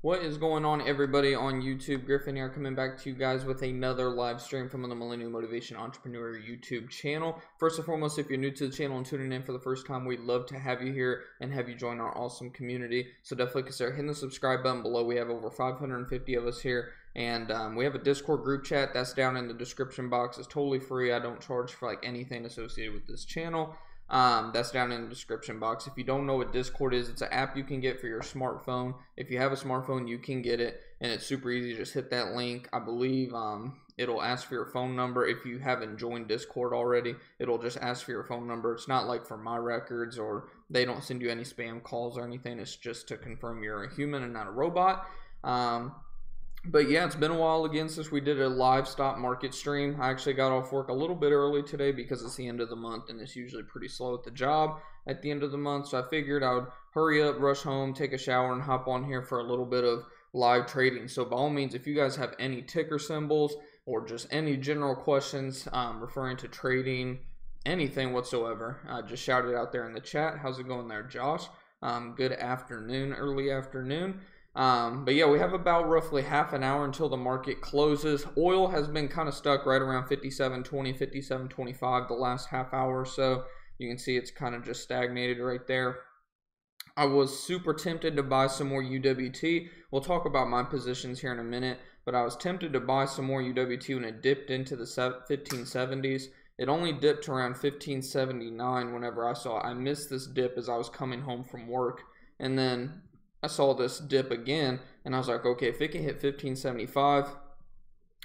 What is going on, everybody on YouTube? Griffin here, coming back to you guys with another live stream from the Millennial Motivation Entrepreneur YouTube channel. First and foremost, if you're new to the channel and tuning in for the first time, we'd love to have you here and have you join our awesome community. So definitely consider hitting the subscribe button below. We have over 550 of us here, and we have a Discord group chat that's down in the description box. It's totally free. I don't charge for like anything associated with this channel. That's down in the description box. If you don't know what Discord is, it's an app you can get for your smartphone. If you have a smartphone, you can get it, and it's super easy. Just hit that link. I believe it'll ask for your phone number. If you haven't joined Discord already, it'll just ask for your phone number. It's not like for my records, or they don't send you any spam calls or anything. It's just to confirm you're a human and not a robot. But yeah, it's been a while again since we did a live stock market stream. I actually got off work a little bit early today because it's the end of the month and it's usually pretty slow at the job at the end of the month. So I figured I would hurry up, rush home, take a shower, and hop on here for a little bit of live trading. So by all means, if you guys have any ticker symbols or just any general questions referring to trading, anything whatsoever, just shout it out there in the chat. How's it going there, Josh? Good afternoon, early afternoon. But yeah, we have about roughly half an hour until the market closes. Oil has been kind of stuck right around 57.20, 57.25 the last half hour or so. You can see it's kind of just stagnated right there. I was super tempted to buy some more UWT. We'll talk about my positions here in a minute, but I was tempted to buy some more UWT when it dipped into the 1570s. It only dipped around 1579 whenever I saw it. I missed this dip as I was coming home from work, and then I saw this dip again, and I was like, okay, if it can hit 1575,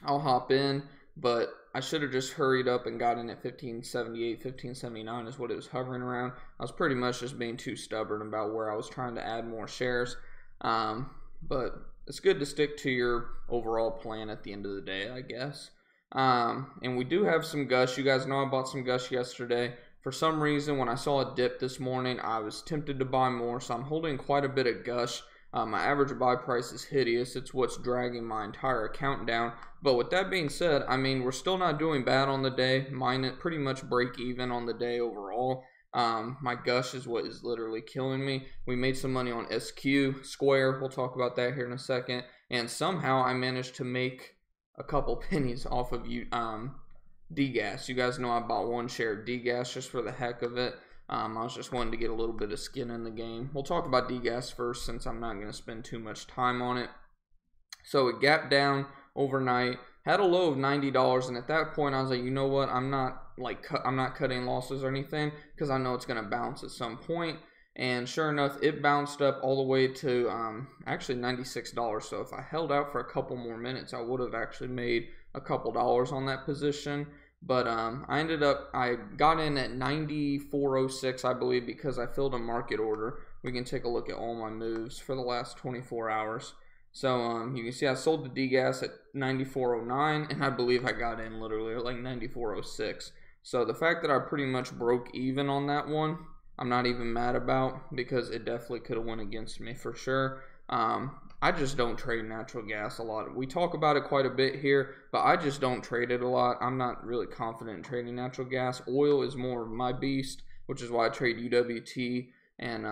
I'll hop in. But I should have just hurried up and got in at 1578, 1579 is what it was hovering around. I was pretty much just being too stubborn about where I was trying to add more shares. But it's good to stick to your overall plan at the end of the day, I guess. And we do have some Gush. You guys know I bought some Gush yesterday. For some reason, when I saw a dip this morning, I was tempted to buy more, so I'm holding quite a bit of Gush. My average buy price is hideous. It's what's dragging my entire account down. But with that being said, I mean, we're still not doing bad on the day. Mine pretty much break even on the day overall. My Gush is what is literally killing me. We made some money on SQ, Square. We'll talk about that here in a second. And somehow I managed to make a couple pennies off of DGAS. You guys know I bought one share of DGAS just for the heck of it. I was just wanting to get a little bit of skin in the game. We'll talk about DGAS first since I'm not going to spend too much time on it. So it gapped down overnight, had a low of $90, and at that point I was like, you know what, I'm not cutting losses or anything because I know it's going to bounce at some point. And sure enough, it bounced up all the way to actually $96. So if I held out for a couple more minutes, I would have actually made a couple dollars on that position. But I got in at 94.06, I believe, because I filled a market order. We can take a look at all my moves for the last 24 hours. So you can see I sold the DGAS at 94.09, and I believe I got in literally at like 94.06. So the fact that I pretty much broke even on that one, I'm not even mad about, because it definitely could have went against me for sure. I just don't trade natural gas a lot. We talk about it quite a bit here, but I just don't trade it a lot. I'm not really confident in trading natural gas. Oil is more of my beast, which is why I trade UWT and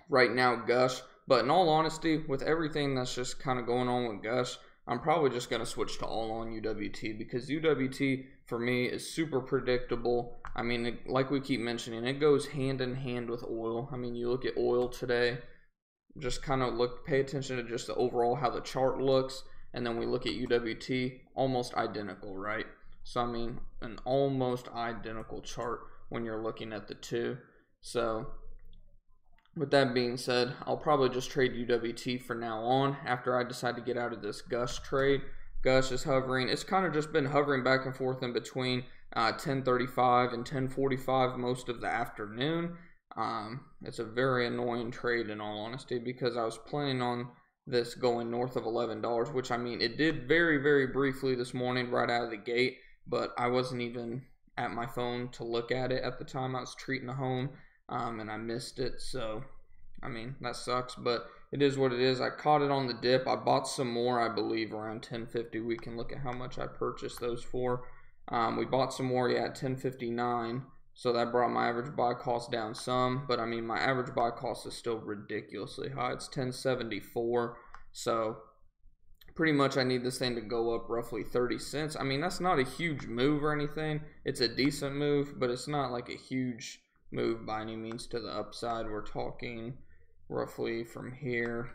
right now Gush. But in all honesty, with everything that's just kind of going on with Gush, I'm probably just going to switch to all on UWT, because UWT for me is super predictable. I mean, like we keep mentioning, it goes hand in hand with oil. I mean, you look at oil today, just kind of pay attention to just the overall how the chart looks, and then we look at UWT, almost identical, right? So I mean, an almost identical chart when you're looking at the two. So with that being said, I'll probably just trade UWT for now on after I decide to get out of this Gush trade. Gush is hovering. It's kind of just been hovering back and forth in between 10:35 and 10:45 most of the afternoon. It's a very annoying trade in all honesty, because I was planning on this going north of $11, which I mean, it did very, very briefly this morning right out of the gate, but I wasn't even at my phone to look at it at the time. I was treating the home, and I missed it. So, I mean, that sucks, but it is what it is. I caught it on the dip. I bought some more, I believe, around 10.50. We can look at how much I purchased those for. We bought some more, yeah, at 10.59. So that brought my average buy cost down some, but I mean, my average buy cost is still ridiculously high. It's 1074. So pretty much I need this thing to go up roughly 30 cents. I mean, that's not a huge move or anything. It's a decent move, but it's not like a huge move by any means to the upside. We're talking roughly from here.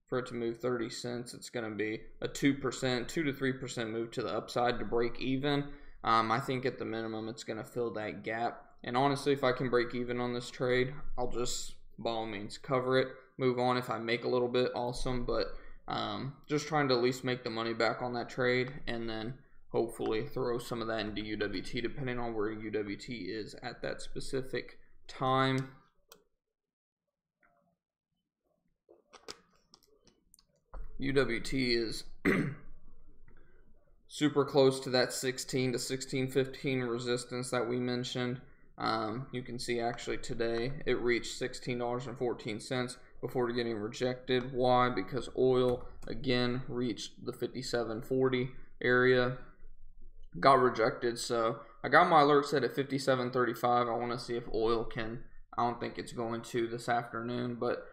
For it to move 30 cents, it's going to be a 2%, 2 to 3% move to the upside to break even. I think at the minimum, it's going to fill that gap. And honestly, if I can break even on this trade, I'll just, by all means, cover it, move on. If I make a little bit, awesome. But just trying to at least make the money back on that trade, and then hopefully throw some of that into UWT, depending on where UWT is at that specific time. UWT is super close to that 16 to 16.15 resistance that we mentioned. You can see actually today it reached $16.14 before getting rejected. Why? Because oil again reached the 57.40 area, got rejected. So I got my alert set at 57.35. I want to see if oil can. I don't think it's going to this afternoon, but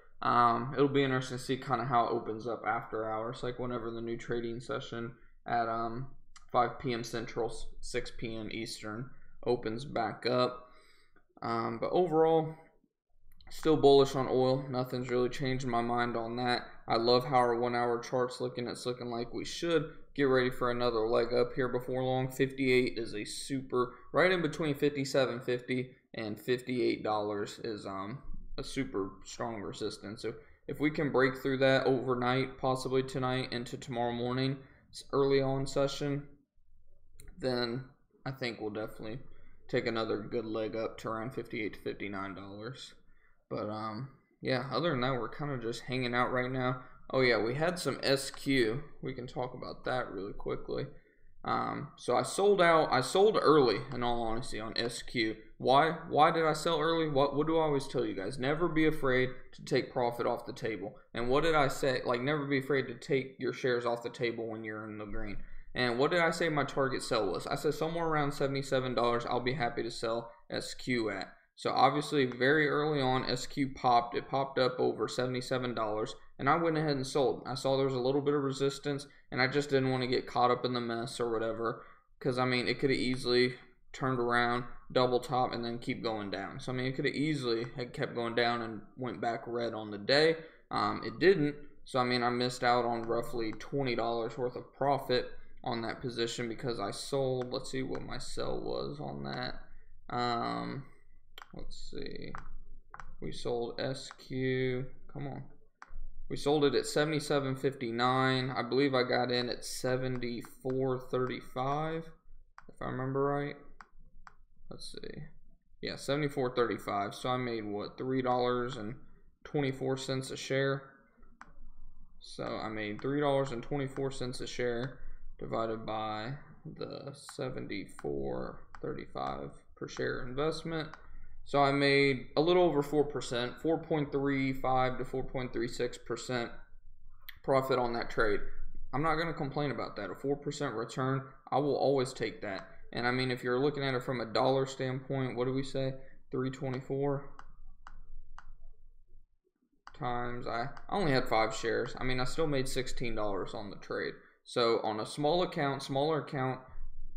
it'll be interesting to see kind of how it opens up after hours, like whenever the new trading session at 5 p.m. Central, 6 p.m. Eastern opens back up. But overall, still bullish on oil. Nothing's really changed my mind on that. I love how our 1 hour chart's looking. It's looking like we should get ready for another leg up here before long. 58 is a super, right in between 57.50 and $58 is a super strong resistance. So if we can break through that overnight, possibly tonight into tomorrow morning, early on session, then I think we'll definitely take another good leg up to around $58 to $59. But yeah, other than that, we're kind of just hanging out right now. Oh yeah, we had some SQ. We can talk about that really quickly. So I sold early, in all honesty, on SQ. Why did I sell early? What do I always tell you guys? Never be afraid to take profit off the table. And what did I say? Like, never be afraid to take your shares off the table when you're in the green. And what did I say my target sell was? I said somewhere around $77 I'll be happy to sell SQ at. So obviously very early on SQ popped. It popped up over $77 and I went ahead and sold. I saw there was a little bit of resistance and I just didn't want to get caught up in the mess or whatever, because I mean it could have easily turned around, double top, and then keep going down. So I mean it could have easily had kept going down and went back red on the day. It didn't. So I mean I missed out on roughly $20 worth of profit on that position because I sold. Let's see what my sell was on that. Let's see. We sold SQ. Come on. We sold it at $77.59. I believe I got in at $74.35, if I remember right. Let's see. Yeah, $74.35. So I made what, $3.24 a share. So I made $3.24 a share divided by the $74.35 per share investment. So I made a little over 4%, 4.35 to 4.36% profit on that trade. I'm not going to complain about that. A 4% return, I will always take that. And I mean, if you're looking at it from a dollar standpoint, what do we say? 324 times, I only had 5 shares. I mean, I still made $16 on the trade. So on a smaller account,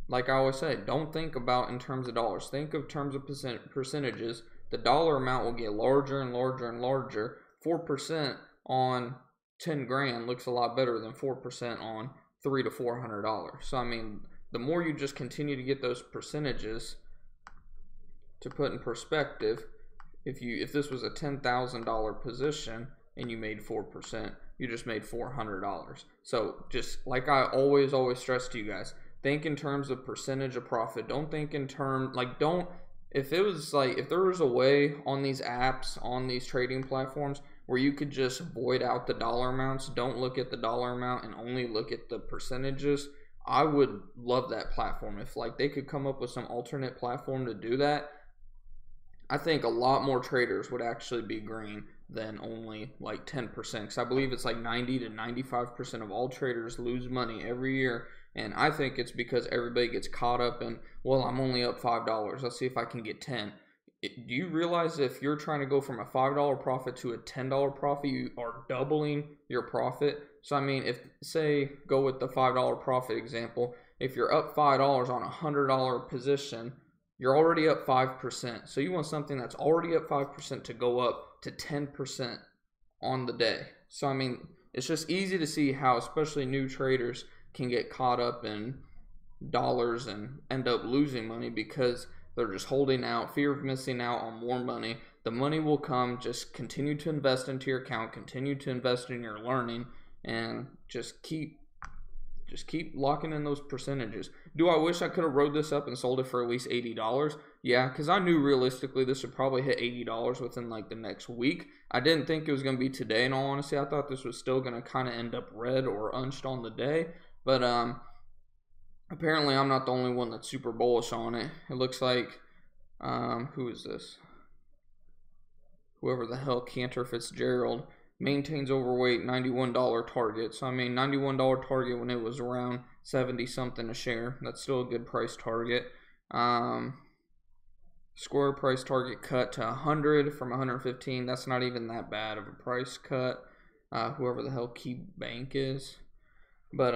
like I always say, don't think about in terms of dollars. Think of terms of percentages. The dollar amount will get larger and larger and larger. 4% on 10 grand looks a lot better than 4% on $300 to $400. So I mean, the more you just continue to get those percentages, to put in perspective, if this was a $10,000 position and you made 4%, you just made $400. So just like I always stress to you guys, think in terms of percentage of profit. Don't think in terms, if there was a way on these apps, on these trading platforms, where you could just void out the dollar amounts, don't look at the dollar amount and only look at the percentages, I would love that platform. If they could come up with some alternate platform to do that, I think a lot more traders would actually be green than only 10%. Because I believe it's 90 to 95% of all traders lose money every year And I think it's because everybody gets caught up in, well, I'm only up $5. Let's see if I can get 10. Do you realize if you're trying to go from a $5 profit to a $10 profit, you are doubling your profit? So, I mean, if, say, go with the $5 profit example, if you're up $5 on a $100 position, you're already up 5%. So you want something that's already up 5% to go up to 10% on the day. So, I mean, it's just easy to see how especially new traders can get caught up in dollars and end up losing money because they're just holding out, fear of missing out on more money. The money will come. Just continue to invest into your account, continue to invest in your learning, and just keep locking in those percentages. Do I wish I could have rode this up and sold it for at least $80? Yeah, because I knew realistically this would probably hit $80 within like the next week. I didn't think it was going to be today, in all honesty. I thought this was still going to kind of end up red or unched on the day. But apparently I'm not the only one that's super bullish on it. It looks like, who is this? Whoever the hell, Cantor Fitzgerald, maintains overweight $91 target. So, I mean, $91 target when it was around 70 something a share. That's still a good price target. Square price target cut to 100 from 115. That's not even that bad of a price cut. Whoever the hell Key Bank is. But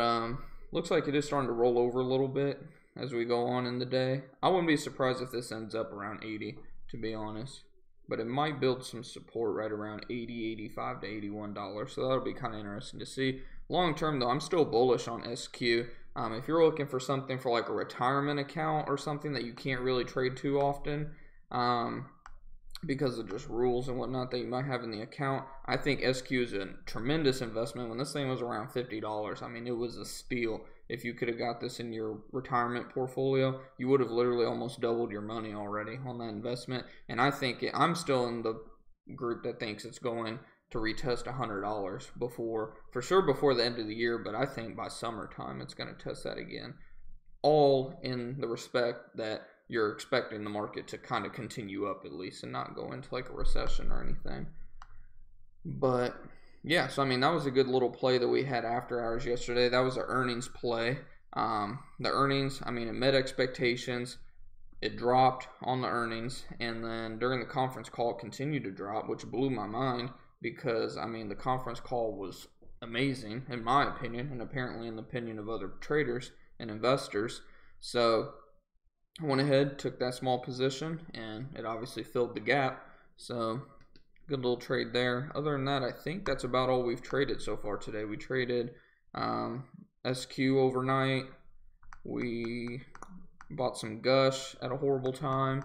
looks like it is starting to roll over a little bit as we go on in the day. I wouldn't be surprised if this ends up around 80, to be honest. But it might build some support right around 80, 85 to $81. So that'll be kind of interesting to see. Long term, though, I'm still bullish on SQ. If you're looking for something for like a retirement account or something that you can't really trade too often because of just rules and whatnot that you might have in the account, I think SQ is a tremendous investment. When this thing was around $50, I mean, it was a steal. If you could have got this in your retirement portfolio, you would have literally almost doubled your money already on that investment. And I think I'm still in the group that thinks it's going to retest $100 for sure before the end of the year. But I think by summertime, it's going to test that again. All in the respect that you're expecting the market to kind of continue up at least and not go into like a recession or anything. But yeah, so I mean, that was a good little play that we had after hours yesterday. That was an earnings play. The earnings, I mean, it met expectations. It dropped on the earnings, and then during the conference call, it continued to drop, which blew my mind because, I mean, the conference call was amazing, in my opinion, and apparently in the opinion of other traders and investors. So I went ahead, took that small position, and it obviously filled the gap. So good little trade there. Other than that, I think that's about all we've traded so far today. We traded SQ overnight. We bought some Gush at a horrible time.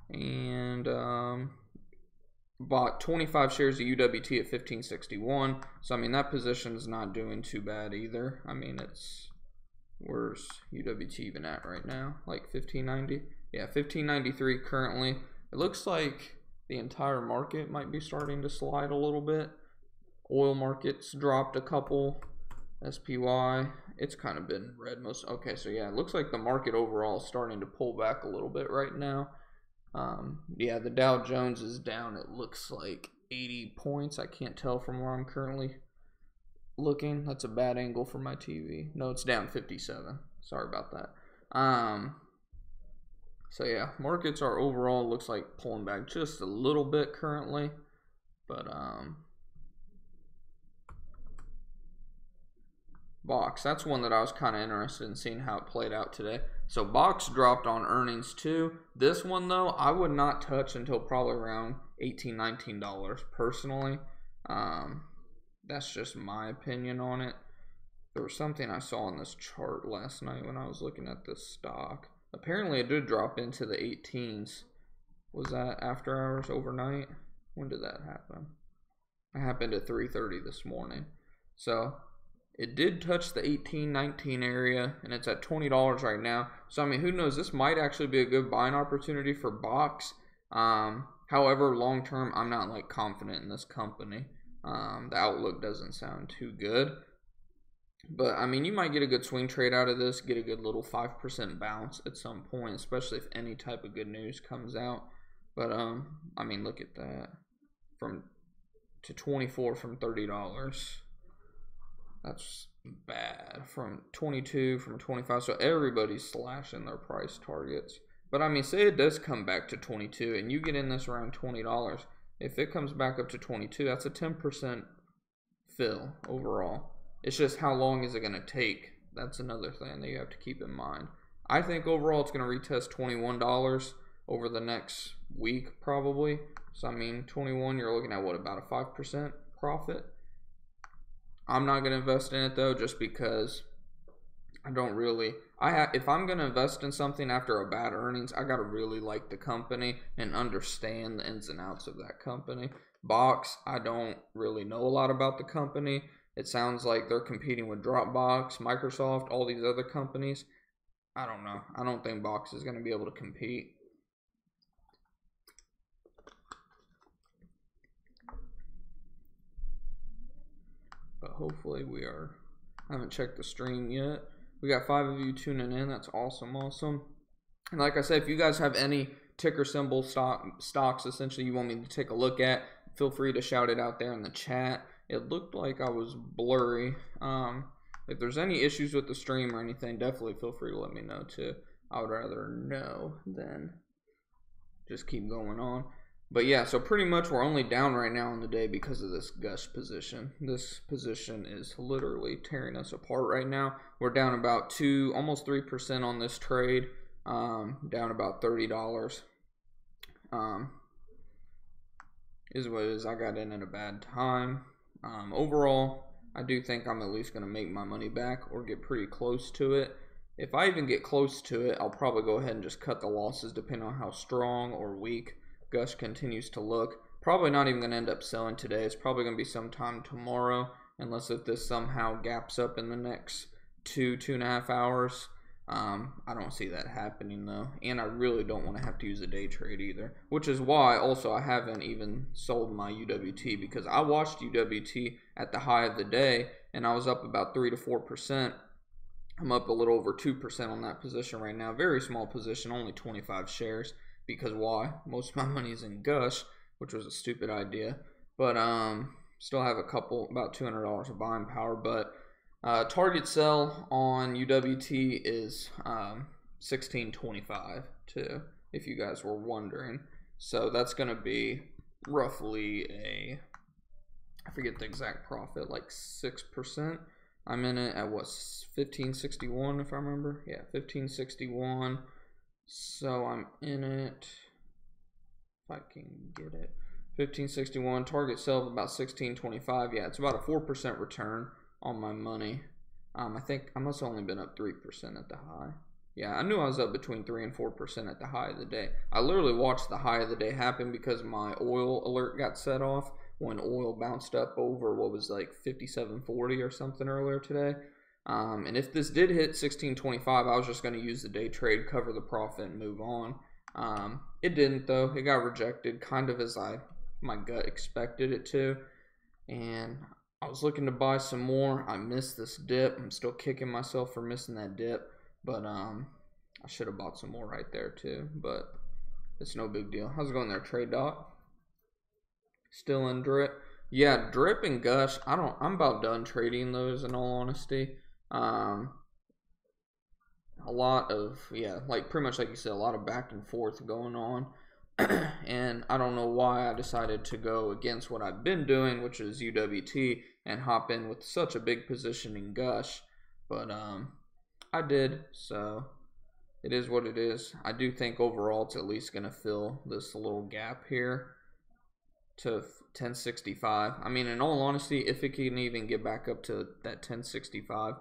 And bought 25 shares of UWT at 1561. So, I mean, that position's not doing too bad either. I mean, where's UWT even at right now? Like 1590? Yeah, 1593 currently. It looks like the entire market might be starting to slide a little bit. Oil market's dropped a couple. SPY, it's kind of been red most. Okay, so yeah, it looks like the market overall is starting to pull back a little bit right now. Yeah, the Dow Jones is down. It looks like 80 points. I can't tell from where I'm currently looking. That's a bad angle for my TV. No, it's down 57. Sorry about that. So yeah, markets are overall looks like pulling back just a little bit currently, but Box, that's one that I was kind of interested in seeing how it played out today. So Box dropped on earnings too. This one though, I would not touch until probably around $18, $19 personally. That's just my opinion on it. There was something I saw on this chart last night when I was looking at this stock. Apparently it did drop into the 18s. Was that after hours overnight? When did that happen? It happened at 3:30 this morning. So it did touch the 18, 19 area, and it's at $20 right now. So, I mean, who knows? This might actually be a good buying opportunity for Box. However, long term, I'm not like confident in this company. The outlook doesn't sound too good. But, I mean, you might get a good swing trade out of this, get a good little 5% bounce at some point, especially if any type of good news comes out. But, I mean, look at that. To 24 from $30. That's bad from 22, from 25. So everybody's slashing their price targets. But I mean, say it does come back to 22 and you get in this around $20. If it comes back up to 22, that's a 10% fill overall. It's just how long is it going to take? That's another thing that you have to keep in mind. I think overall it's going to retest $21 over the next week probably. So I mean, 21, you're looking at what, about a 5% profit? I'm not going to invest in it though, just because I don't really, if I'm going to invest in something after a bad earnings, I got to really like the company and understand the ins and outs of that company. Box, I don't really know a lot about the company. It sounds like they're competing with Dropbox, Microsoft, all these other companies. I don't know. I don't think Box is going to be able to compete. But hopefully we are. I haven't checked the stream yet. We got 5 of you tuning in. That's awesome, awesome. And like I said, if you guys have any ticker symbol stocks essentially you want me to take a look at, feel free to shout it out there in the chat. It looked like I was blurry. If there's any issues with the stream or anything, definitely feel free to let me know too. I would rather know than just keep going on. But yeah, so pretty much we're only down right now in the day because of this gush position. This position is literally tearing us apart right now. We're down about almost 3% on this trade. Down about $30. Is what it is. I got in at a bad time. Overall, I do think I'm at least going to make my money back or get pretty close to it. If I even get close to it, I'll probably go ahead and just cut the losses depending on how strong or weak Gush continues to look. Probably not even going to end up selling today. It's probably going to be sometime tomorrow, unless if this somehow gaps up in the next 2.5 hours. I don't see that happening though, and I really don't want to have to use a day trade either, which is why also I haven't even sold my UWT, because I watched UWT at the high of the day and I was up about 3 to 4%. I'm up a little over 2% on that position right now. Very small position, only 25 shares. Because why? Most of my money is in Gush, which was a stupid idea. But still have a couple, about $200 of buying power. But target sell on UWT is 16.25 too, if you guys were wondering. So that's going to be roughly I forget the exact profit, like 6%. I'm in it at what, 1561 if I remember? Yeah, 1561. So I'm in it, if I can get it, 1561, target sell of about 1625. Yeah, it's about a 4% return on my money. I think I must have only been up 3% at the high. Yeah, I knew I was up between 3 and 4% at the high of the day. I literally watched the high of the day happen because my oil alert got set off when oil bounced up over what was like 57.40 or something earlier today. And if this did hit 16.25, I was just going to use the day trade, cover the profit, and move on. It didn't though. It got rejected, kind of as my gut expected it to. And I was looking to buy some more. I missed this dip. I'm still kicking myself for missing that dip. But I should have bought some more right there too. But it's no big deal. How's it going there, Trade Dot? Still in drip. Yeah, drip and Gush. I'm about done trading those in all honesty. A lot of, yeah, like pretty much like you said, a lot of back and forth going on. And I don't know why I decided to go against what I've been doing, which is UWT, and hop in with such a big position in Gush. But I did, so it is what it is. I do think overall it's at least going to fill this little gap here to 1065. I mean, in all honesty, if it can even get back up to that 1065,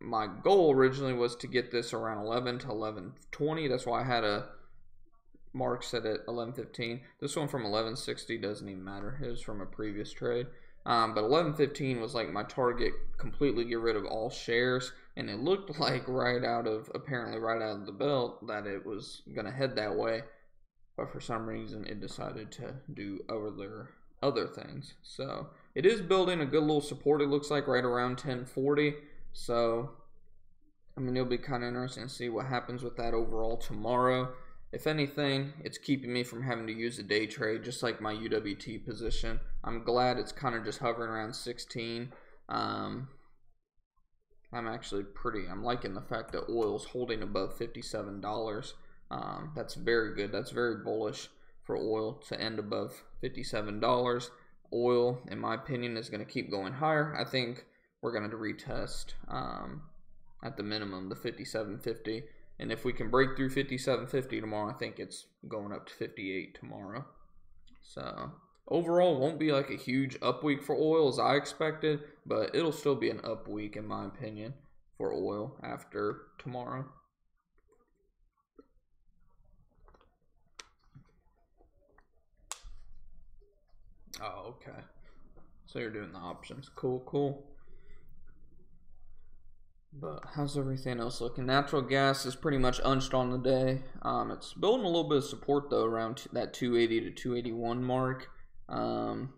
my goal originally was to get this around 11 to 1120. That's why I had a mark set at 1115. This one from 1160 doesn't even matter. It was from a previous trade. But 1115 was like my target, completely get rid of all shares. And it looked like apparently right out of the belt that it was going to head that way. But for some reason it decided to do other things. So it is building a good little support, it looks like, right around 1040. So I mean, it'll be kind of interesting to see what happens with that overall tomorrow. If anything, it's keeping me from having to use a day trade, just like my UWT position. I'm glad it's kind of just hovering around 16. I'm liking the fact that oil's holding above $57. That's very good. That's very bullish for oil to end above $57. Oil, in my opinion, is going to keep going higher. I think we're going to retest at the minimum the 57.50, and if we can break through 57.50 tomorrow, I think it's going up to 58 tomorrow. So overall, won't be like a huge up week for oil as I expected, but it'll still be an up week in my opinion for oil after tomorrow. Oh, okay. So you're doing the options. Cool. But how's everything else looking? Natural gas is pretty much unched on the day. It's building a little bit of support though around that 280 to 281 mark. And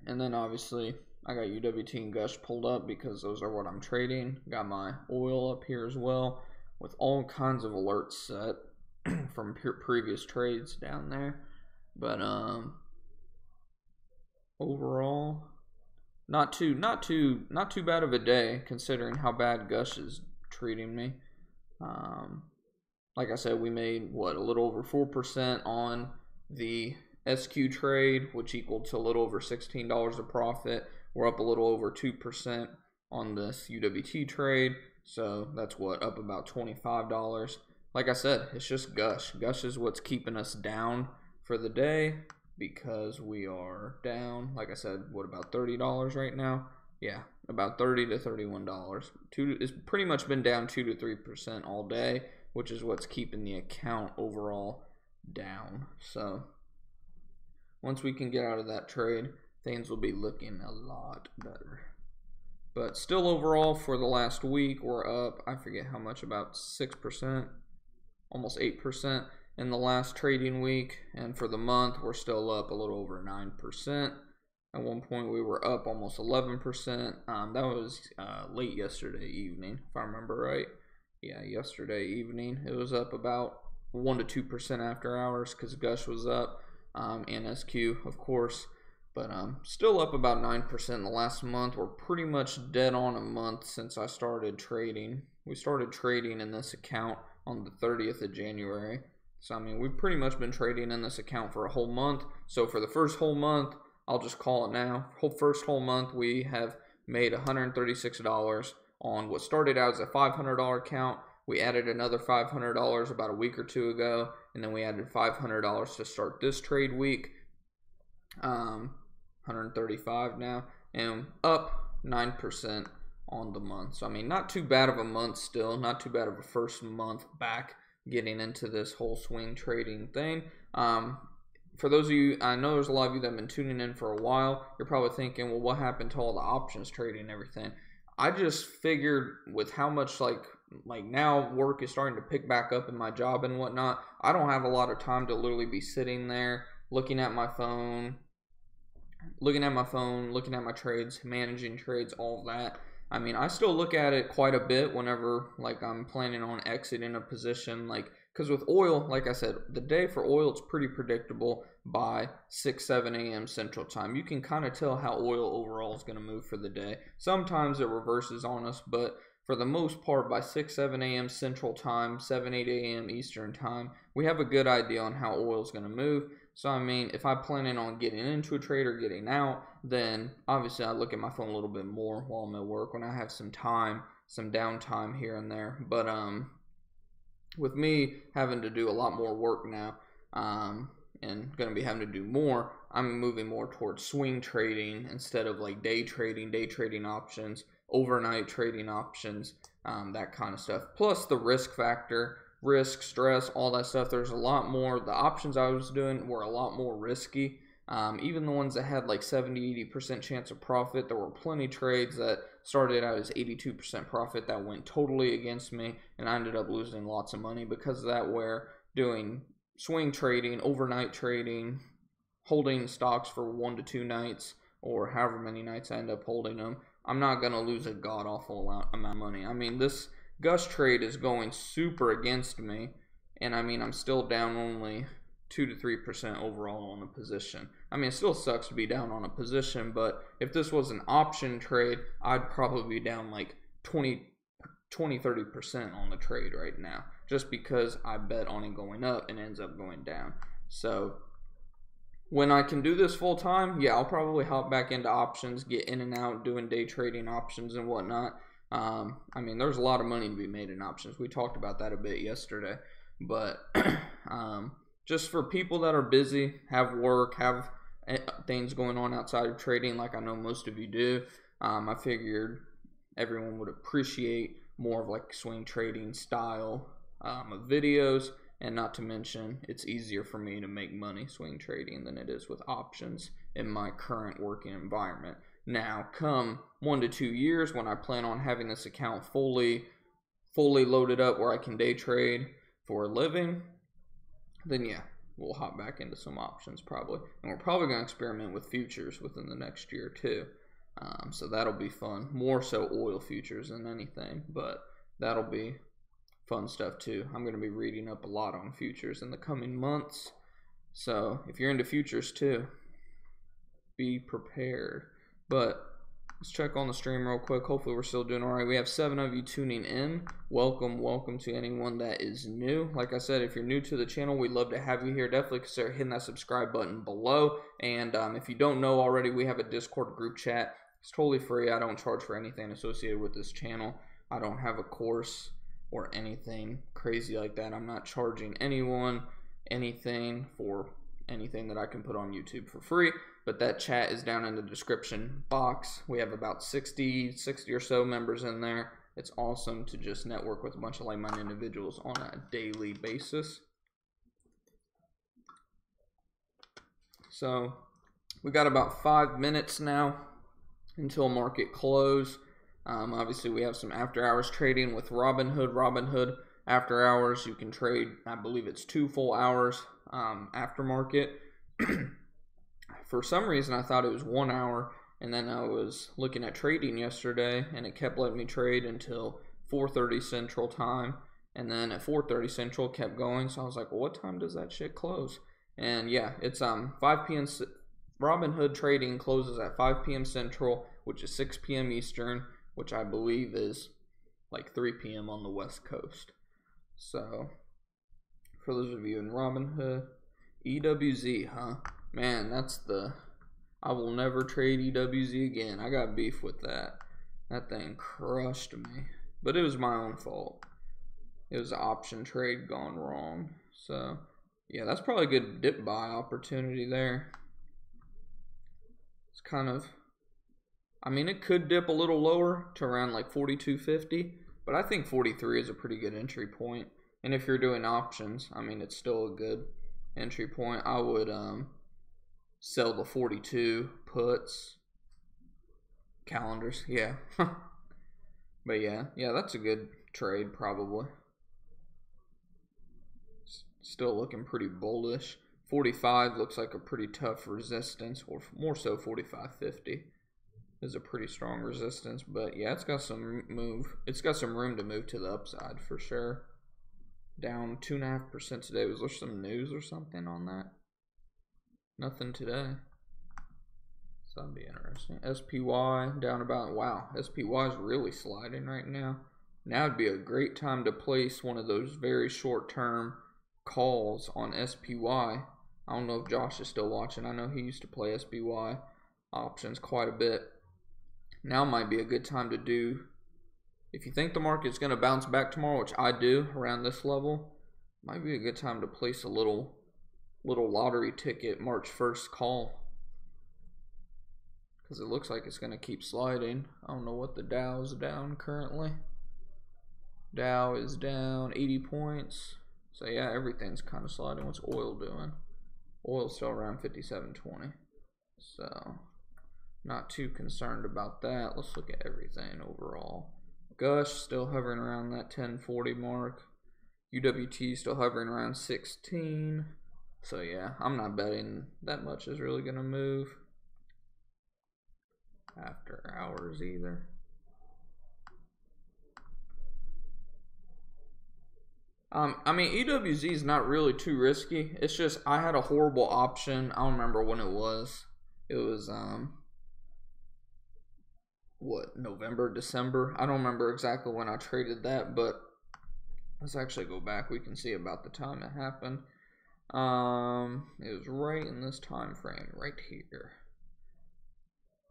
then obviously I got UWT and Gush pulled up because those are what I'm trading. Got my oil up here as well with all kinds of alerts set from previous trades down there. But overall, not too bad of a day considering how bad Gush is treating me. Like I said, we made a little over 4% on the SQ trade, which equaled to a little over $16 of profit. We're up a little over 2% on this UWT trade, so that's up about $25. Like I said, it's just Gush. Gush is what's keeping us down for the day, because we are down, like I said, about $30 right now? Yeah, about $30 to $31. It's pretty much been down 2 to 3% all day, which is what's keeping the account overall down. So once we can get out of that trade, things will be looking a lot better. But still overall for the last week, we're up, I forget how much, about 6%, almost 8%. In the last trading week, and for the month we're still up a little over 9%. At one point we were up almost 11%. That was late yesterday evening, if I remember right. Yeah, yesterday evening it was up about 1 to 2% after hours because Gush was up, and SQ of course, but still up about 9% in the last month. We're pretty much dead on a month since I started trading. We started trading in this account on the 30th of January. So, I mean, we've pretty much been trading in this account for a whole month. So, for the first whole month, I'll just call it now. First whole month, we have made $136 on what started out as a $500 account. We added another $500 about a week or two ago. And then we added $500 to start this trade week. 135 now. And up 9% on the month. So, I mean, not too bad of a month still. Not too bad of a first month back getting into this whole swing trading thing. For those of you, I know there's a lot of you that have been tuning in for a while. You're probably thinking, well, what happened to all the options trading and everything? I just figured with how much like now work is starting to pick back up in my job and whatnot, I don't have a lot of time to literally be sitting there looking at my phone, looking at my trades, managing trades, all that. I mean, I still look at it quite a bit whenever, like, I'm planning on exiting a position, like, because with oil, like I said, the day for oil, it's pretty predictable by 6, 7 a.m. Central Time. You can kind of tell how oil overall is going to move for the day. Sometimes it reverses on us, but for the most part, by 6, 7 a.m. Central Time, 7, 8 a.m. Eastern Time, we have a good idea on how oil is going to move. So, I mean, if I'm planning on getting into a trade or getting out, then obviously I look at my phone a little bit more while I'm at work when I have some time, some downtime here and there. But with me having to do a lot more work now, and going to be having to do more, I'm moving more towards swing trading instead of like day trading options, overnight trading options, that kind of stuff. Plus the risk factor. Risk, stress, all that stuff. There's a lot more. The options I was doing were a lot more risky. Even the ones that had like 70-80% chance of profit, there were plenty of trades that started out as 82% profit that went totally against me, and I ended up losing lots of money because of that. Where doing swing trading, overnight trading, holding stocks for 1 to 2 nights, or however many nights I end up holding them, I'm not going to lose a god-awful amount of money. I mean, this Gush trade is going super against me, and I mean, I'm still down only 2 to 3% overall on a position. I mean, it still sucks to be down on a position, but if this was an option trade, I'd probably be down like 30% on the trade right now, just because I bet on it going up and ends up going down. So when I can do this full time, yeah, I'll probably hop back into options, get in and out, doing day trading options and whatnot. I mean, there's a lot of money to be made in options. We talked about that a bit yesterday, but just for people that are busy, have work, have things going on outside of trading, like I know most of you do, I figured everyone would appreciate more of like swing trading style of videos. And not to mention, it's easier for me to make money swing trading than it is with options in my current working environment. Now, come 1 to 2 years, when I plan on having this account fully loaded up where I can day trade for a living, then yeah, we'll hop back into some options probably. And we're probably going to experiment with futures within the next year too. So that'll be fun. More so oil futures than anything, but that'll be fun stuff too. I'm going to be reading up a lot on futures in the coming months. So if you're into futures too, be prepared. But let's check on the stream real quick. Hopefully we're still doing all right. We have 7 of you tuning in. Welcome to anyone that is new. Like I said, if you're new to the channel, we'd love to have you here. Definitely consider hitting that subscribe button below. And if you don't know already, we have a Discord group chat. It's totally free. I don't charge for anything associated with this channel. I don't have a course or anything crazy like that. I'm not charging anyone anything for anything that I can put on YouTube for free, but that chat is down in the description box. We have about 60 or so members in there. It's awesome to just network with a bunch of like-minded individuals on a daily basis. So we got about 5 minutes now until market close. Obviously, we have some after-hours trading with Robinhood. Robinhood after hours, you can trade, I believe it's 2 full hours after market. For some reason, I thought it was 1 hour, and then I was looking at trading yesterday, and it kept letting me trade until 4:30 Central Time, and then at 4:30 Central, kept going, so I was like, well, what time does that shit close? And yeah, it's 5 p.m. Robinhood trading closes at 5 p.m. Central, which is 6 p.m. Eastern, which I believe is like 3 p.m. on the West Coast. So, for those of you in Robinhood, EWZ, huh? Man, that's the... I will never trade EWZ again. I got beef with that. That thing crushed me. But it was my own fault. It was an option trade gone wrong. So, yeah, that's probably a good dip buy opportunity there. It's kind of... I mean, it could dip a little lower to around like 42.50, but I think 43 is a pretty good entry point. And if you're doing options, I mean, it's still a good entry point. I would sell the 42 puts, calendars, yeah. But yeah, that's a good trade probably. Still looking pretty bullish. 45 looks like a pretty tough resistance, or more so 45.50. Is a pretty strong resistance, but yeah, it's got some room to move to the upside for sure. Down 2.5% today. Was there some news or something on that? Nothing today. So that'd be interesting. SPY down about, wow, SPY is really sliding right now. Now would be a great time to place one of those very short-term calls on SPY. I don't know if Josh is still watching. I know he used to play SPY options quite a bit. Now might be a good time to do, if you think the market's going to bounce back tomorrow, which I do around this level, might be a good time to place a little lottery ticket March 1st call. Because it looks like it's going to keep sliding. I don't know what the Dow is down currently. Dow is down 80 points. So yeah, everything's kind of sliding. What's oil doing? Oil's still around 57.20. So... not too concerned about that. Let's look at everything overall. Gush still hovering around that 1040 mark. UWT still hovering around 16. So yeah, I'm not betting that much is really going to move after hours either. I mean, EWZ is not really too risky. It's just I had a horrible option. I don't remember when it was. It was what, November, December. I don't remember exactly when I traded that, but let's actually go back. We can see about the time it happened. It was right in this time frame right here.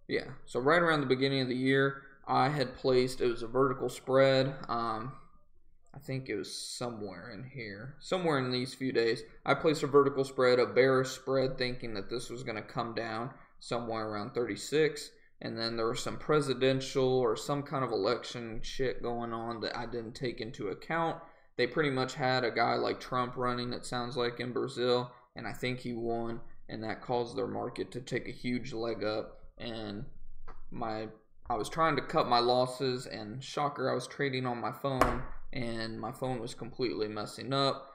Yeah, so right around the beginning of the year, I had placed, it was a vertical spread. I think it was somewhere in here, somewhere in these few days. I placed a vertical spread, a bearish spread, thinking that this was going to come down somewhere around 36. And then there was some presidential or some kind of election shit going on that I didn't take into account. They pretty much had a guy like Trump running, it sounds like, in Brazil. And I think he won. And that caused their market to take a huge leg up. And I was trying to cut my losses. And shocker, I was trading on my phone. And my phone was completely messing up,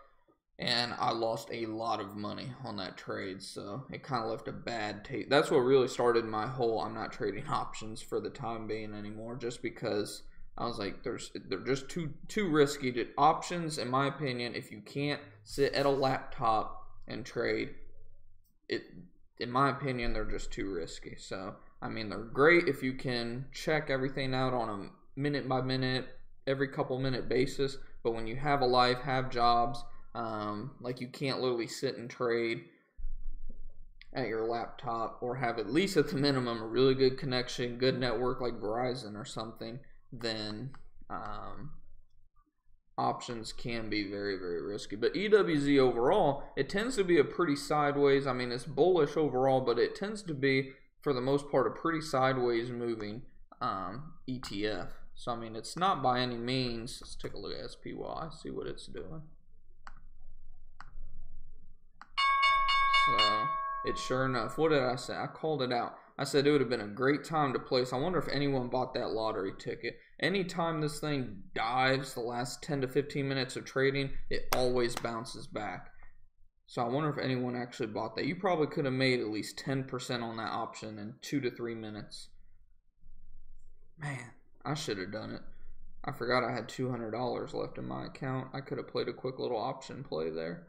and I lost a lot of money on that trade, so it kind of left a bad taste. That's what really started my whole I'm not trading options for the time being anymore, just because I was like, they're just too risky to options, in my opinion. If you can't sit at a laptop and trade, in my opinion, they're just too risky. So, I mean, they're great if you can check everything out on a minute by minute, every couple minute basis, but when you have a life, have jobs, like you can't literally sit and trade at your laptop, or have at least at the minimum a really good connection, good network like Verizon or something, then options can be very, very risky. But EWZ overall, it tends to be a pretty sideways, I mean, it's bullish overall, but it tends to be, for the most part, a pretty sideways moving ETF. So, I mean, it's not by any means. Let's take a look at SPY, see what it's doing. So, it's sure enough. What did I say? I called it out. I said it would have been a great time to place. I wonder if anyone bought that lottery ticket. Anytime this thing dives the last 10 to 15 minutes of trading, it always bounces back. So, I wonder if anyone actually bought that. You probably could have made at least 10% on that option in 2 to 3 minutes. Man. I should have done it. I forgot I had $200 left in my account. I could have played a quick little option play there.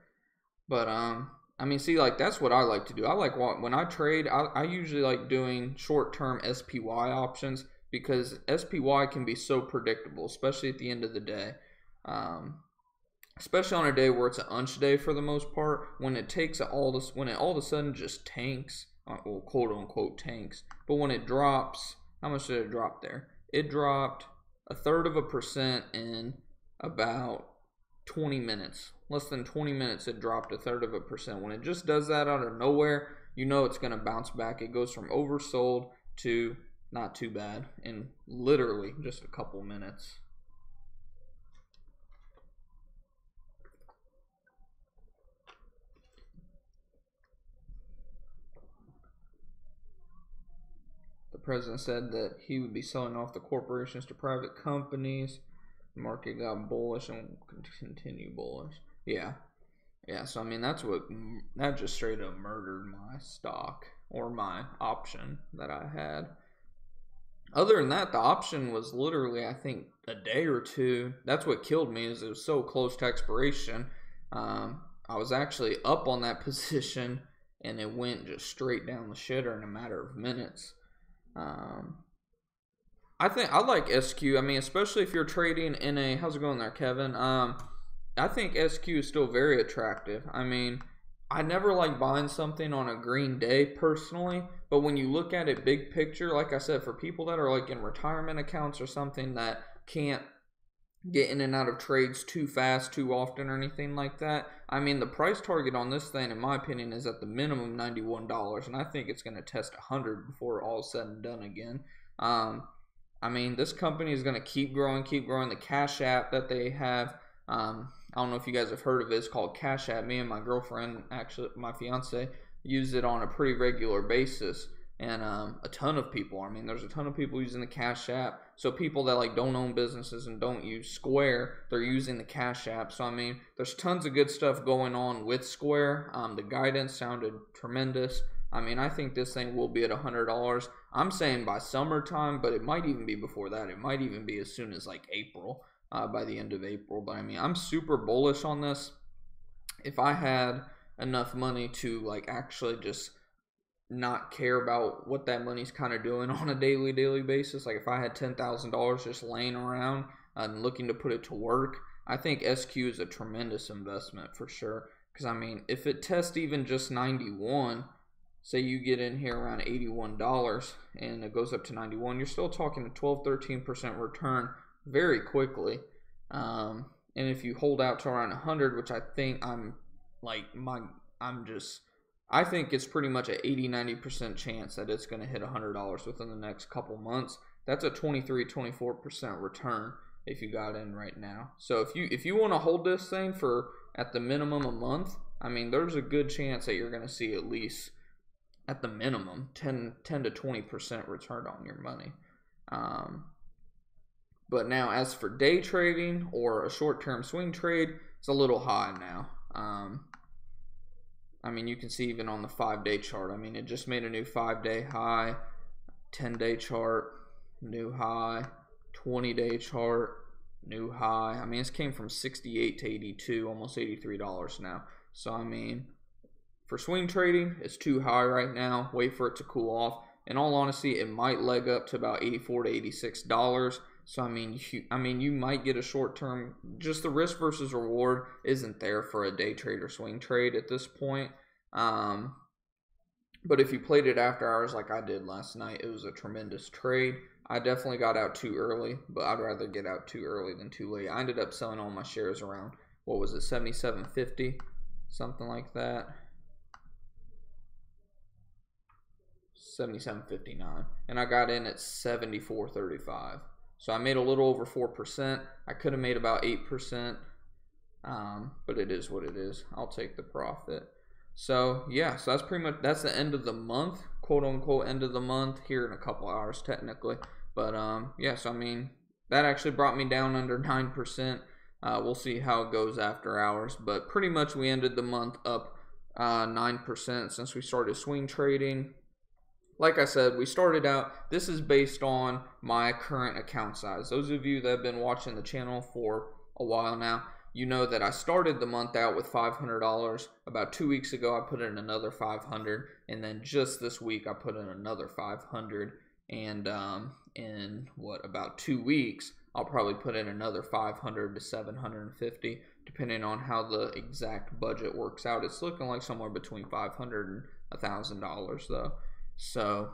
But, I mean, see, like, that's what I like to do. I like, when I trade, I usually like doing short-term SPY options, because SPY can be so predictable, especially at the end of the day. Especially on a day where it's an unch day for the most part, when it takes all this, when it all of a sudden just tanks, well, quote-unquote tanks. But when it drops, how much did it drop there? It dropped 1/3% in about 20 minutes. Less than 20 minutes, it dropped 1/3%. When it just does that out of nowhere, you know it's going to bounce back. It goes from oversold to not too bad in literally just a couple minutes. The president said that he would be selling off the corporations to private companies. The market got bullish and will continue bullish. Yeah. So I mean, that just straight up murdered my stock, or my option that I had. Other than that, the option was literally, I think, a day or two. That's what killed me, is it was so close to expiration. I was actually up on that position, and it went just straight down the shitter in a matter of minutes. I think I like SQ. I mean, especially if you're trading in a, how's it going there, Kevin? I think SQ is still very attractive. I mean, I never like buying something on a green day personally, but when you look at it big picture, like I said, for people that are like in retirement accounts or something that can't get in and out of trades too fast, too often, or anything like that, I mean, the price target on this thing, in my opinion, is at the minimum $91, and I think it's going to test 100 before all is said and done again. I mean, this company is going to keep growing. The Cash App that they have, I don't know if you guys have heard of it. It's called Cash App. Me and my girlfriend, actually my fiance, use it on a pretty regular basis. And a ton of people, I mean, there's a ton of people using the Cash App. So people that like don't own businesses and don't use Square, they're using the Cash App. So I mean, there's tons of good stuff going on with Square. The guidance sounded tremendous. I mean, I think this thing will be at $100. I'm saying by summertime, but it might even be before that. It might even be as soon as like April, by the end of April. But I mean, I'm super bullish on this. If I had enough money to like actually just not care about what that money's kind of doing on a daily basis. Like if I had $10,000 just laying around and looking to put it to work, I think SQ is a tremendous investment for sure. Because I mean, if it tests even just 91, say you get in here around $81 and it goes up to 91, you're still talking a 12-13% return very quickly. And if you hold out to around 100, which I think I think it's pretty much an 80-90% chance that it's going to hit $100 within the next couple months. That's a 23-24% return if you got in right now. So if you want to hold this thing for at the minimum a month, I mean, there's a good chance that you're going to see at least at the minimum 10 to 20% return on your money. But now as for day trading or a short-term swing trade, it's a little high now. I mean, you can see even on the 5-day chart. I mean, it just made a new 5-day high, 10-day chart, new high, 20-day chart, new high. I mean, this came from 68 to 82, almost $83 now. So, I mean, for swing trading, it's too high right now. Wait for it to cool off. In all honesty, it might leg up to about $84 to $86. So, I mean, you might get a short-term, just the risk versus reward isn't there for a day trade or swing trade at this point. But if you played it after hours like I did last night, it was a tremendous trade. I definitely got out too early, but I'd rather get out too early than too late. I ended up selling all my shares around, what was it, 77.50, something like that. 77.59, and I got in at 74.35. So I made a little over 4%. I could have made about 8%, but it is what it is. I'll take the profit. So yeah, so that's the end of the month, quote unquote end of the month, here in a couple hours technically. But yeah, so I mean, that actually brought me down under 9%. We'll see how it goes after hours, but pretty much we ended the month up 9% since we started swing trading. Like I said, we started out, this is based on my current account size. Those of you that have been watching the channel for a while now, you know that I started the month out with $500. About 2 weeks ago, I put in another $500. And then just this week, I put in another $500. And in about 2 weeks, I'll probably put in another $500 to $750, depending on how the exact budget works out. It's looking like somewhere between $500 and $1,000 though. So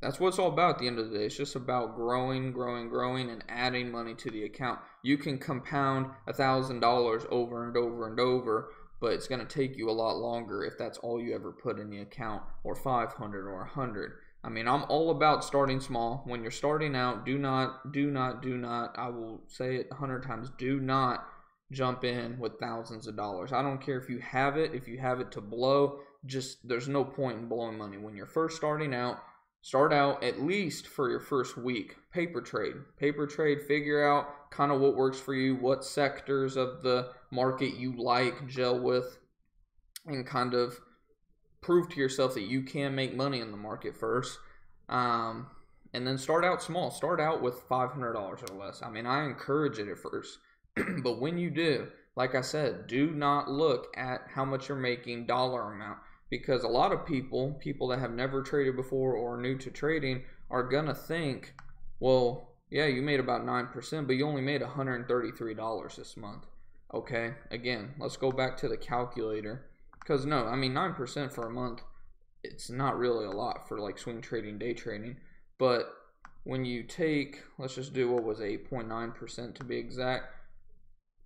that's what it's all about at the end of the day. It's just about growing, and adding money to the account. You can compound $1,000 over and over, but it's going to take you a lot longer if that's all you ever put in the account, or 500 or 100. I mean, I'm all about starting small. When you're starting out, do not, I will say it 100 times, do not jump in with thousands of dollars. I don't care if you have it to blow, just there's no point in blowing money. When you're first starting out, start out at least for your first week. Paper trade, figure out kind of what works for you, what sectors of the market you like, gel with, and kind of prove to yourself that you can make money in the market first. And then start out small. Start out with $500 or less. I mean, I encourage it at first. But when you do, like I said, do not look at how much you're making dollar amount, because a lot of people that have never traded before or are new to trading are gonna think, well, yeah, you made about 9%, but you only made $133 this month. Okay, again, let's go back to the calculator, because no, I mean 9% for a month, it's not really a lot for like swing trading, day trading. But when you take, let's just do what was 8.9% to be exact.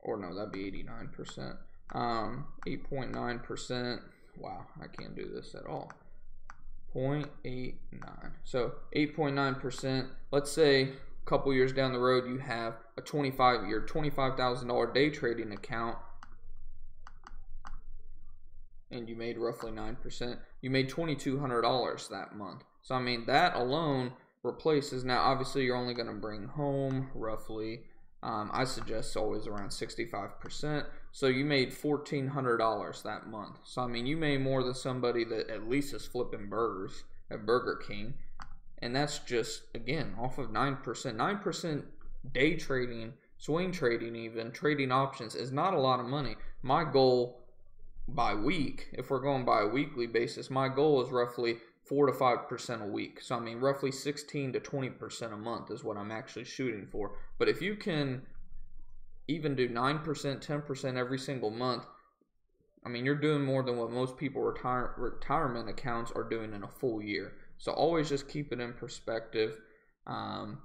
Or no, that'd be 89%. 8.9%. Wow, I can't do this at all. 0.89. So 8.9%. Let's say a couple years down the road, you have a $25,000 day trading account, and you made roughly 9%. You made $2,200 that month. So I mean, that alone replaces. Now, obviously, you're only going to bring home roughly. I suggest always around 65%. So you made $1,400 that month. So I mean, you made more than somebody that at least is flipping burgers at Burger King. And that's just, again, off of 9%. 9% day trading, swing trading even, trading options is not a lot of money. My goal by week, if we're going by a weekly basis, my goal is roughly 4 to 5% a week. So I mean, roughly 16 to 20% a month is what I'm actually shooting for. But if you can even do 9%, 10% every single month, I mean, you're doing more than what most people retirement accounts are doing in a full year. So always just keep it in perspective. And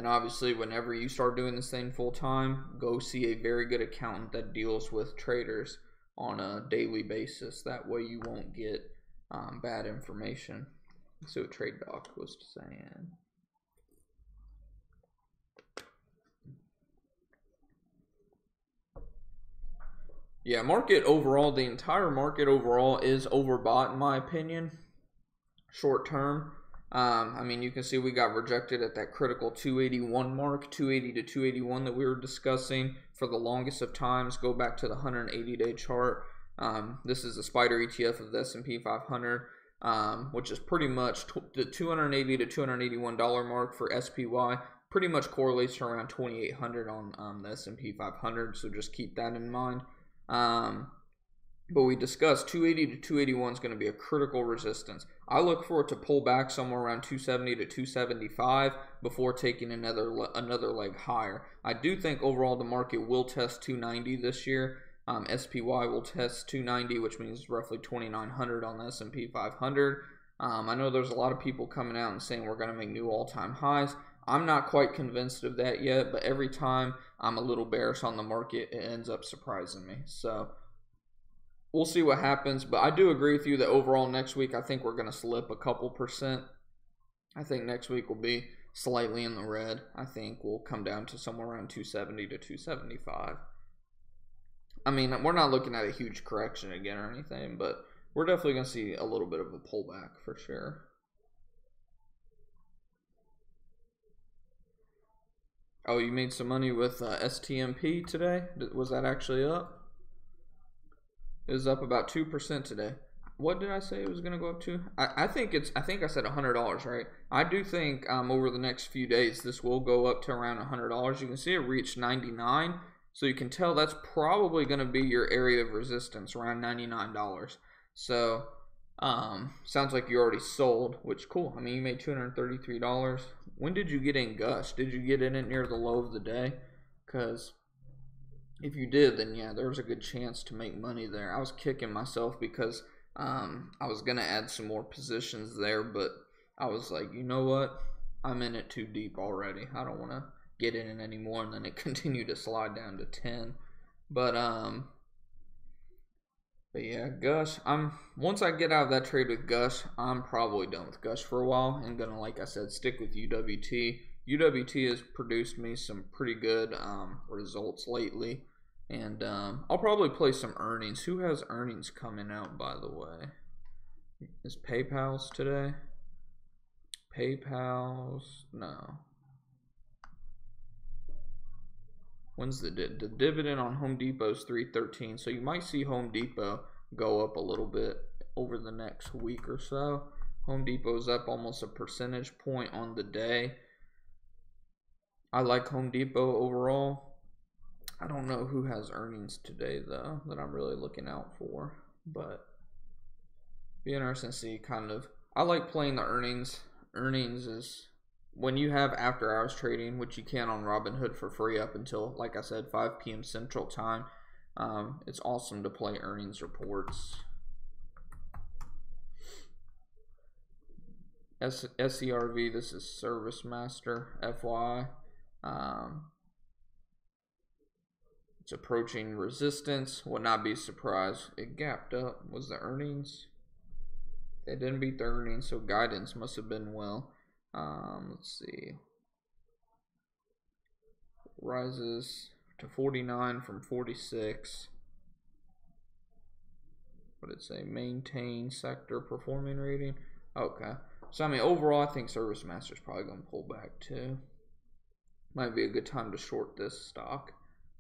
obviously, whenever you start doing this thing full time, go see a very good accountant that deals with traders on a daily basis. That way you won't get bad information. Let's see what Trade Doc was saying. Yeah, market overall, the entire market overall is overbought in my opinion, short term. I mean, you can see we got rejected at that critical 281 mark, 280 to 281 that we were discussing for the longest of times. Go back to the 180-day chart. This is the spider ETF of the S&P 500, which is pretty much the $280 to $281 mark for SPY. Pretty much correlates to around 2,800 on the S&P 500, so just keep that in mind. But we discussed 280 to 281 is going to be a critical resistance. I look for it to pull back somewhere around 270 to 275 before taking another leg higher. I do think overall the market will test 290 this year. SPY will test 290, which means roughly 2,900 on the S&P 500. I know there's a lot of people coming out and saying we're going to make new all-time highs. I'm not quite convinced of that yet, but every time I'm a little bearish on the market, it ends up surprising me. So we'll see what happens, but I do agree with you that overall next week I think we're going to slip a couple percent. I think next week will be slightly in the red. I think we'll come down to somewhere around 270 to 275. I mean, we're not looking at a huge correction again or anything, but we're definitely going to see a little bit of a pullback for sure. Oh, you made some money with STMP today? Was that actually up? It was up about 2% today. What did I say it was going to go up to? I think I said $100, right? I do think over the next few days this will go up to around $100. You can see it reached 99, so you can tell that's probably going to be your area of resistance around $99. So sounds like you already sold, which cool. I mean, you made $233. When did you get in Gush? Did you get in it near the low of the day? Because if you did, then yeah, there was a good chance to make money there. I was kicking myself because I was going to add some more positions there, but I was like, you know what? I'm in it too deep already. I don't want to get in it anymore, and then it continued to slide down to 10. But yeah, Gush, once I get out of that trade with Gush, I'm probably done with Gush for a while and gonna, like I said, stick with UWT. UWT has produced me some pretty good results lately, and I'll probably play some earnings. Who has earnings coming out, by the way? Is PayPal's today? PayPal's, no. When's the dividend on Home Depot is $3.13, so you might see Home Depot go up a little bit over the next week or so. Home Depot's up almost a percentage point on the day. I like Home Depot overall. I don't know who has earnings today though that I'm really looking out for, but be interesting to see kind of. I like playing the earnings. Earnings is when you have after hours trading, which you can on Robinhood for free up until, like I said, 5 p.m. Central Time. It's awesome to play earnings reports. SERV, this is Service Master, FY. It's approaching resistance. Would not be surprised. It gapped up. Was the earnings? They didn't beat the earnings, so guidance must have been well. Let's see. Rises to 49 from 46. What did it say? Maintain sector performing rating. Okay. So, I mean, overall, I think Service Master's probably going to pull back too. Might be a good time to short this stock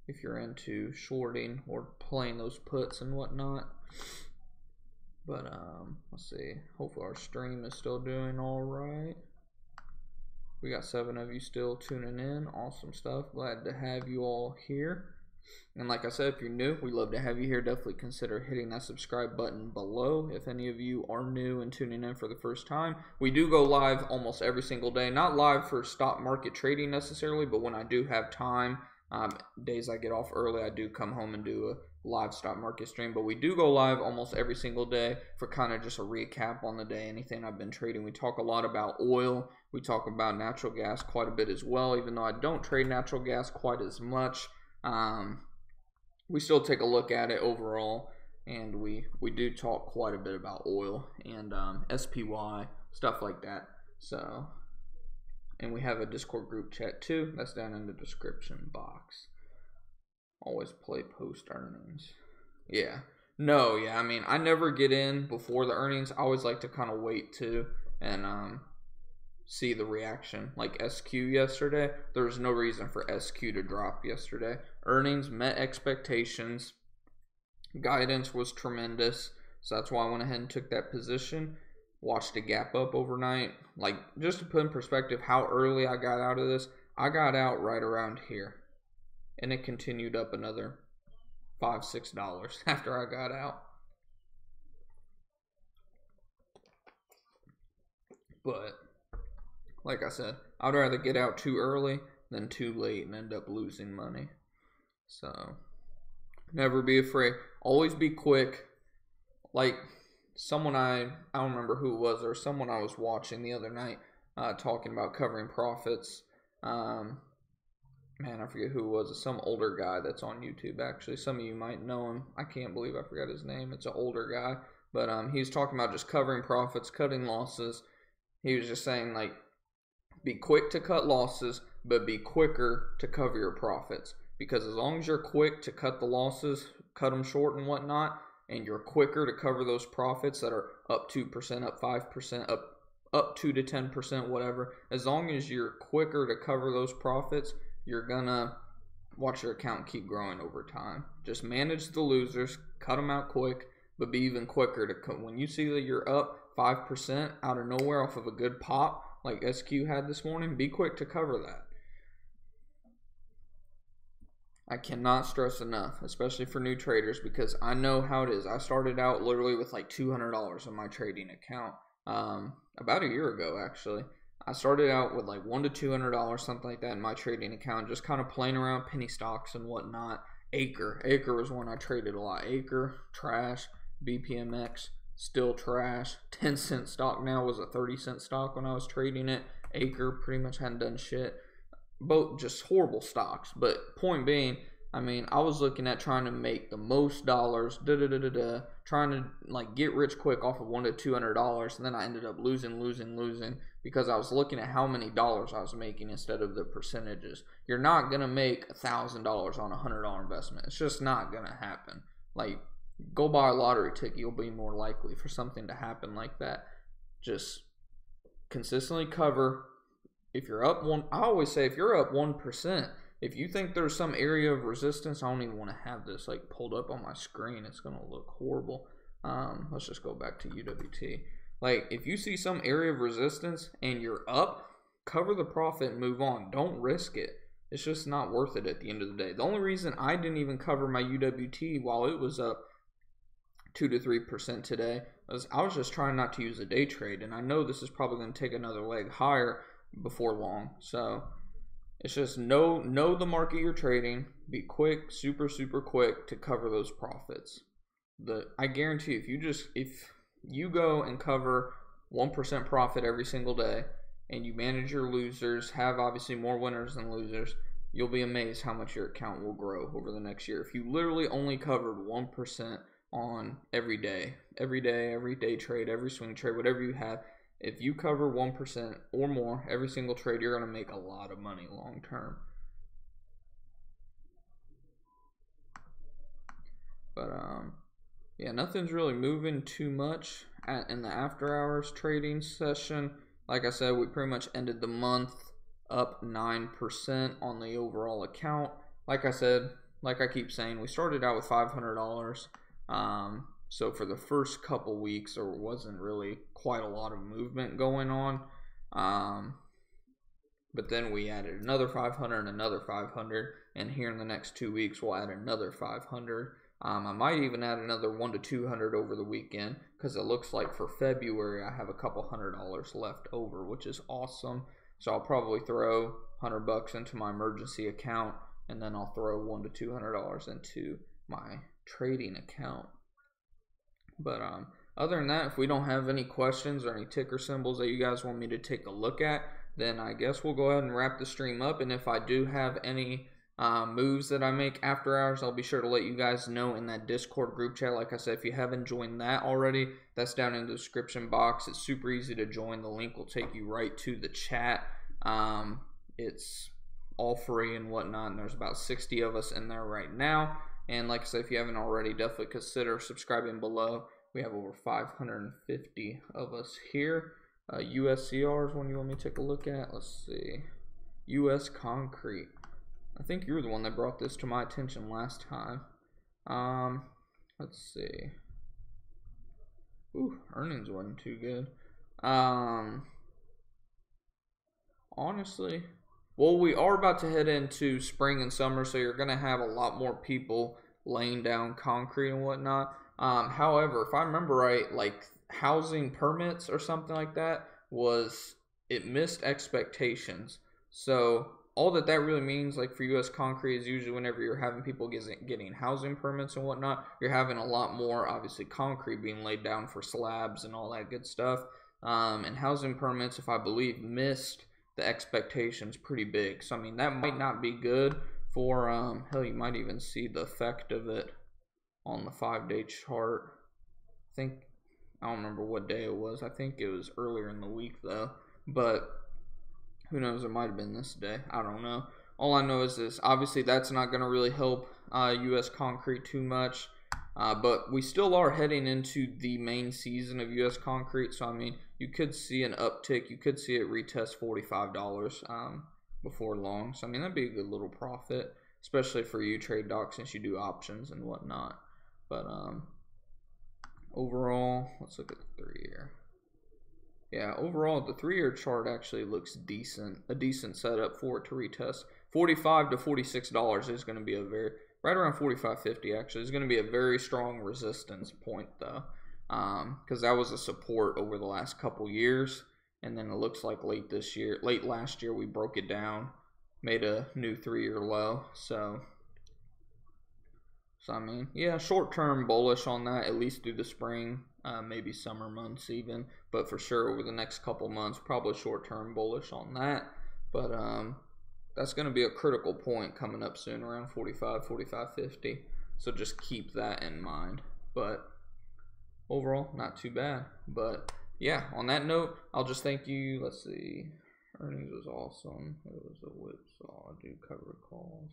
if you're into shorting or playing those puts and whatnot. But, let's see. Hopefully our stream is still doing all right. We got 7 of you still tuning in. Awesome stuff. Glad to have you all here. And like I said, if you're new, we love to have you here. Definitely consider hitting that subscribe button below. If any of you are new and tuning in for the first time, we do go live almost every single day. Not live for stock market trading necessarily, but when I do have time, days I get off early, I do come home and do a live stock market stream. But we do go live almost every single day for kind of just a recap on the day, anything I've been trading. We talk a lot about oil. We talk about natural gas quite a bit as well, even though I don't trade natural gas quite as much. We still take a look at it overall, and we do talk quite a bit about oil and SPY, stuff like that. So, and we have a Discord group chat too. That's down in the description box. Always play post earnings. Yeah. No, yeah, I mean, I never get in before the earnings. I always like to kind of wait too and see the reaction. Like SQ yesterday, there was no reason for SQ to drop yesterday. Earnings met expectations. Guidance was tremendous, so that's why I went ahead and took that position. Watched a gap up overnight. Like, just to put in perspective how early I got out of this, I got out right around here, and it continued up another $5-6 after I got out. But like I said, I'd rather get out too early than too late and end up losing money. So, never be afraid. Always be quick. Like someone I don't remember who it was, or someone I was watching the other night talking about covering profits. Man, I forget who it was. It's some older guy that's on YouTube, actually. Some of you might know him. I can't believe I forgot his name. It's an older guy. But he was talking about just covering profits, cutting losses. He was just saying, like, be quick to cut losses, but be quicker to cover your profits. Because as long as you're quick to cut the losses, cut them short and whatnot, and you're quicker to cover those profits that are up 2%, up 5%, up 2 to 10%, whatever. As long as you're quicker to cover those profits, you're gonna watch your account keep growing over time. Just manage the losers, cut them out quick, but be even quicker to cut. When you see that you're up 5% out of nowhere off of a good pop, like SQ had this morning, be quick to cover that. I cannot stress enough, especially for new traders, because I know how it is. I started out literally with like $200 on my trading account about a year ago, actually. I started out with like $100 to $200, something like that, in my trading account, just kind of playing around penny stocks and whatnot. Acre was one I traded a lot. Acre, trash. BPMX, still trash. 10-cent stock now was a 30-cent stock when I was trading it. Acre pretty much hadn't done shit. Both just horrible stocks. But point being, I mean, I was looking at trying to make the most dollars, trying to like get rich quick off of $100 to $200, and then I ended up losing because I was looking at how many dollars I was making instead of the percentages. You're not gonna make $1,000 on a $100 investment. It's just not gonna happen. Like, go buy a lottery ticket. You'll be more likely for something to happen like that. Just consistently cover. If you're up I always say if you're up 1%, if you think there's some area of resistance, I don't even want to have this like pulled up on my screen. It's going to look horrible. Let's just go back to UWT. Like, if you see some area of resistance and you're up, cover the profit and move on. Don't risk it. It's just not worth it at the end of the day. The only reason I didn't even cover my UWT while it was up 2 to 3% today was I was just trying not to use a day trade, and I know this is probably going to take another leg higher before long. So it's just know the market you're trading. Be quick, super quick to cover those profits. I guarantee if you go and cover 1% profit every single day, and you manage your losers, have obviously more winners than losers, you'll be amazed how much your account will grow over the next year. If you literally only covered 1% on every day trade, every swing trade, whatever you have, if you cover 1% or more every single trade, you're going to make a lot of money long term. But yeah, nothing's really moving too much in the after hours trading session. Like I said, we pretty much ended the month up 9% on the overall account. Like I said, like I keep saying, we started out with $500. So for the first couple weeks, there wasn't really quite a lot of movement going on. But then we added another 500 and another 500, and here in the next 2 weeks we'll add another 500. I might even add another 100 to 200 over the weekend, because it looks like for February I have a couple $100 left over, which is awesome. So I'll probably throw $100 into my emergency account, and then I'll throw $100 to $200 into my trading account. But other than that, if we don't have any questions or any ticker symbols that you guys want me to take a look at, then I guess we'll go ahead and wrap the stream up. And if I do have any moves that I make after hours, I'll be sure to let you guys know in that Discord group chat. Like I said, if you haven't joined that already, that's down in the description box. It's super easy to join. The link will take you right to the chat. It's all free and whatnot, and there's about 60 of us in there right now. And like I said, if you haven't already, definitely consider subscribing below. We have over 550 of us here. USCR is one you want me to take a look at. Let's see. US Concrete. I think you were the one that brought this to my attention last time. Let's see. Ooh, earnings wasn't too good. Honestly, well, we are about to head into spring and summer, so you're going to have a lot more people laying down concrete and whatnot. However, if I remember right, like housing permits or something like that it missed expectations. So all that really means, like for US Concrete, is usually whenever you're having people getting housing permits and whatnot, you're having a lot more, obviously, concrete being laid down for slabs and all that good stuff. And housing permits, if I believe, missed the expectations pretty big. So I mean, that might not be good for hell, you might even see the effect of it on the 5-day chart. I don't remember what day it was. I think it was earlier in the week though, but who knows, it might have been this day. I don't know. All I know is this, obviously that's not going to really help US Concrete too much. But we still are heading into the main season of US Concrete, so I mean, you could see an uptick. You could see it retest $45 before long. So I mean, that'd be a good little profit, especially for you, Trade Doc, since you do options and whatnot. But overall, let's look at the 3-year. Yeah, overall, the 3-year chart actually looks decent. A decent setup for it to retest. $45 to $46 is going to be right around $45.50 actually, is going to be a very strong resistance point though, because that was a support over the last couple years, and then it looks like late last year we broke it down, made a new 3-year low. So I mean, yeah, short-term bullish on that, at least through the spring, maybe summer months even, but for sure over the next couple months, probably short-term bullish on that. But that's going to be a critical point coming up soon, around 45, 45.50. So just keep that in mind. But overall, not too bad. But yeah, on that note, I'll just thank you. Let's see. Earnings was awesome. It was a whipsaw. I do cover calls.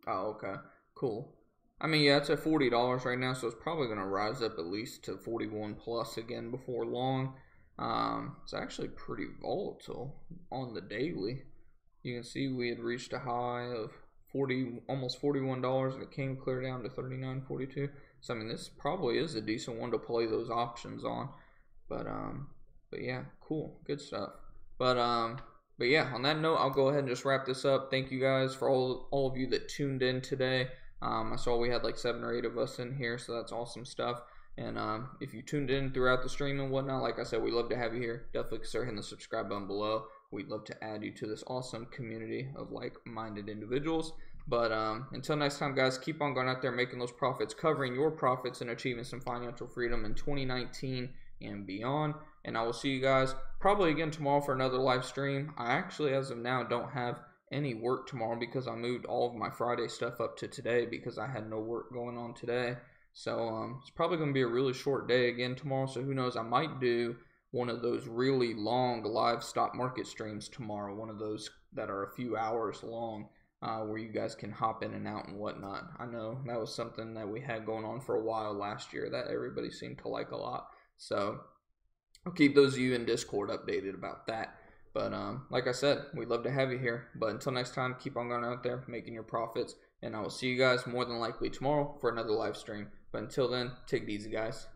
Oh, okay. Cool. I mean, yeah, it's at $40 right now, so it's probably going to rise up at least to 41 plus again before long. It's actually pretty volatile on the daily. You can see we had reached a high of almost $41, and it came clear down to $39.42. So I mean, this probably is a decent one to play those options on. But yeah, cool, good stuff. But yeah, on that note, I'll go ahead and just wrap this up. Thank you guys for all of you that tuned in today. I saw we had like 7 or 8 of us in here, so that's awesome stuff. And if you tuned in throughout the stream and whatnot, like I said, we'd love to have you here. Definitely consider hitting the subscribe button below. We'd love to add you to this awesome community of like-minded individuals. But until next time, guys, keep on going out there, making those profits, covering your profits, and achieving some financial freedom in 2019 and beyond. And I will see you guys probably again tomorrow for another live stream. I actually, as of now, don't have any work tomorrow because I moved all of my Friday stuff up to today because I had no work going on today. So it's probably going to be a really short day again tomorrow. So who knows, I might do one of those really long live stock market streams tomorrow. One of those that are a few hours long where you guys can hop in and out and whatnot. I know that was something that we had going on for a while last year that everybody seemed to like a lot. So I'll keep those of you in Discord updated about that. But like I said, we'd love to have you here. But until next time, keep on going out there, making your profits. And I will see you guys more than likely tomorrow for another live stream. But until then, take it easy, guys.